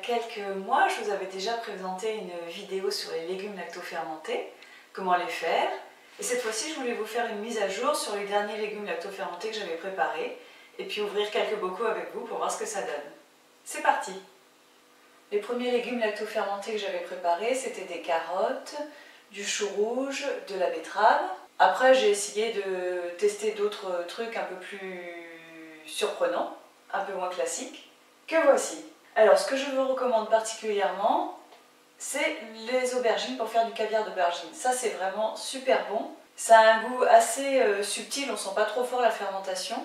quelques mois, je vous avais déjà présenté une vidéo sur les légumes lactofermentés, comment les faire. Et cette fois-ci, je voulais vous faire une mise à jour sur les derniers légumes lactofermentés que j'avais préparés et puis ouvrir quelques bocaux avec vous pour voir ce que ça donne. C'est parti! Les premiers légumes lactofermentés que j'avais préparés, c'était des carottes, du chou rouge, de la betterave. Après, j'ai essayé de tester d'autres trucs un peu plus surprenants, un peu moins classiques, que voici. Alors, ce que je vous recommande particulièrement, c'est les aubergines pour faire du caviar d'aubergine. Ça, c'est vraiment super bon. Ça a un goût assez subtil, on ne sent pas trop fort la fermentation.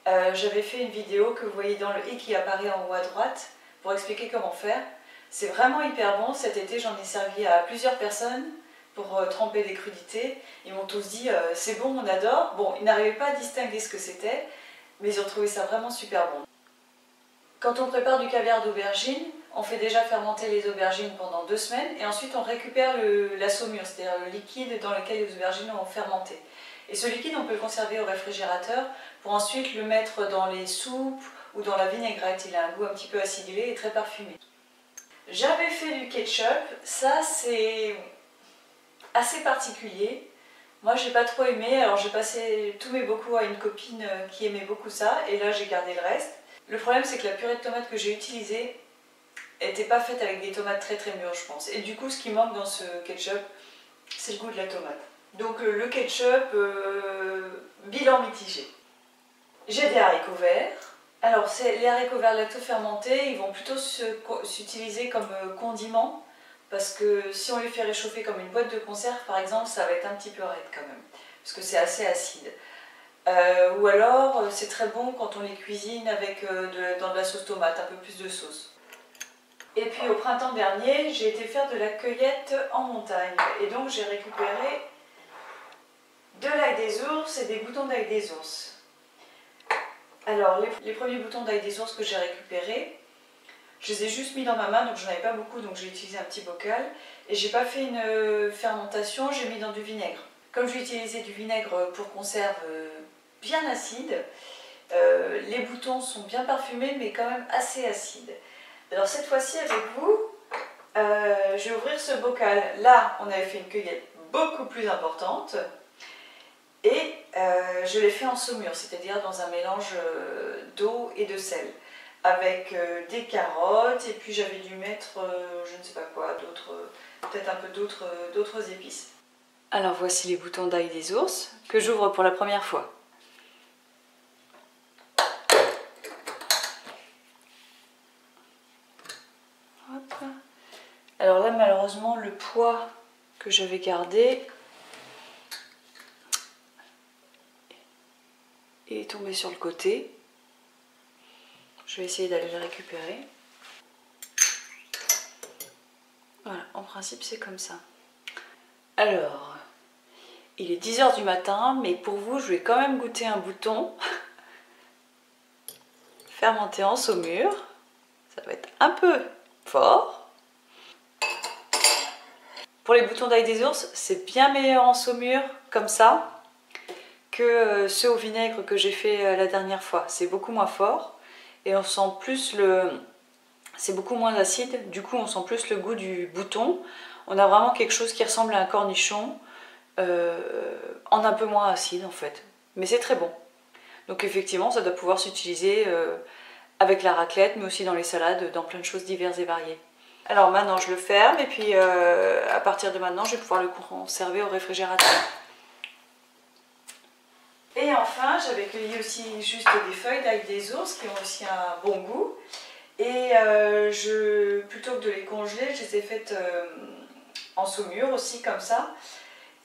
J'avais fait une vidéo que vous voyez dans le i qui apparaît en haut à droite pour expliquer comment faire. C'est vraiment hyper bon. Cet été, j'en ai servi à plusieurs personnes pour tremper des crudités. Ils m'ont tous dit c'est bon, on adore. Bon, ils n'arrivaient pas à distinguer ce que c'était, mais ils ont trouvé ça vraiment super bon. Quand on prépare du caviar d'aubergine, on fait déjà fermenter les aubergines pendant 2 semaines et ensuite on récupère la saumure, c'est-à-dire le liquide dans lequel les aubergines ont fermenté. Et ce liquide, on peut le conserver au réfrigérateur pour ensuite le mettre dans les soupes ou dans la vinaigrette. Il a un goût un petit peu acidulé et très parfumé. J'avais fait du ketchup, ça c'est assez particulier. Moi j'ai pas trop aimé, alors j'ai passé tous mes bocaux à une copine qui aimait beaucoup ça et là j'ai gardé le reste. Le problème c'est que la purée de tomates que j'ai utilisée n'était pas faite avec des tomates très mûres je pense. Et du coup ce qui manque dans ce ketchup, c'est le goût de la tomate. Donc le ketchup, bilan mitigé. J'ai des haricots verts. Alors les haricots verts lactofermentés, ils vont plutôt s'utiliser comme condiment. Parce que si on les fait réchauffer comme une boîte de conserve par exemple, ça va être un petit peu raide quand même. Parce que c'est assez acide. Ou alors c'est très bon quand on les cuisine avec dans de la sauce tomate, un peu plus de sauce. Et puis au printemps dernier, j'ai été faire de la cueillette en montagne. Et donc j'ai récupéré de l'ail des ours et des boutons d'ail des ours. Alors les premiers boutons d'ail des ours que j'ai récupérés, je les ai juste mis dans ma main, donc j'en avais pas beaucoup, donc j'ai utilisé un petit bocal. Et j'ai pas fait une fermentation, j'ai mis dans du vinaigre. Comme j'ai utilisé du vinaigre pour conserve bien acide, les boutons sont bien parfumés mais quand même assez acides. Alors cette fois-ci avec vous, je vais ouvrir ce bocal. Là, on avait fait une cueillette beaucoup plus importante et je l'ai fait en saumure, c'est-à-dire dans un mélange d'eau et de sel, avec des carottes et puis j'avais dû mettre, je ne sais pas quoi, peut-être un peu d'autres épices. Alors voici les boutons d'ail des ours que j'ouvre pour la première fois. Hop. Alors là malheureusement le pois que j'avais gardé est tombé sur le côté. Je vais essayer d'aller le récupérer. Voilà, en principe c'est comme ça. Alors, il est 10 h du matin, mais pour vous je vais quand même goûter un bouton fermenté en saumure. Ça va être un peu fort. Pour les boutons d'ail des ours, c'est bien meilleur en saumure, comme ça, que ceux au vinaigre que j'ai fait la dernière fois. C'est beaucoup moins fort et on sent plus c'est beaucoup moins acide, du coup on sent plus le goût du bouton. On a vraiment quelque chose qui ressemble à un cornichon, en un peu moins acide en fait. Mais c'est très bon. Donc effectivement, ça doit pouvoir s'utiliser avec la raclette, mais aussi dans les salades, dans plein de choses diverses et variées. Alors maintenant je le ferme et puis à partir de maintenant je vais pouvoir le conserver au réfrigérateur. Et enfin j'avais cueilli aussi juste des feuilles d'ail des ours qui ont aussi un bon goût. Et plutôt que de les congeler, je les ai faites en saumure aussi comme ça.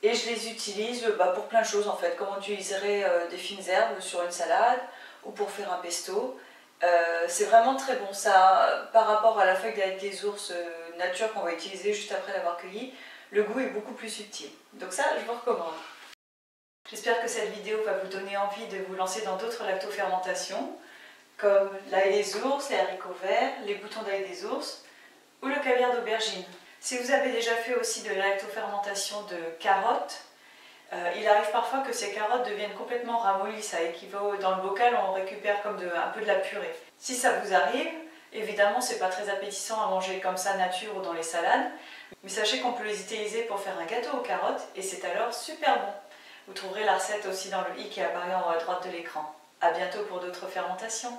Et je les utilise pour plein de choses en fait, comme on utiliserait des fines herbes sur une salade ou pour faire un pesto. C'est vraiment très bon ça, par rapport à la feuille d'ail des ours nature qu'on va utiliser juste après l'avoir cueillie, le goût est beaucoup plus subtil. Donc ça, je vous recommande. J'espère que cette vidéo va vous donner envie de vous lancer dans d'autres lactofermentations, comme l'ail des ours, les haricots verts, les boutons d'ail des ours ou le caviar d'aubergine. Si vous avez déjà fait aussi de la lactofermentation de carottes, il arrive parfois que ces carottes deviennent complètement ramollies, ça équivaut dans le bocal, on récupère comme un peu de la purée. Si ça vous arrive, Évidemment, c'est pas très appétissant à manger comme ça nature ou dans les salades, mais sachez qu'on peut les utiliser pour faire un gâteau aux carottes et c'est alors super bon. Vous trouverez la recette aussi dans le i qui apparaît en haut à droite de l'écran. A bientôt pour d'autres fermentations.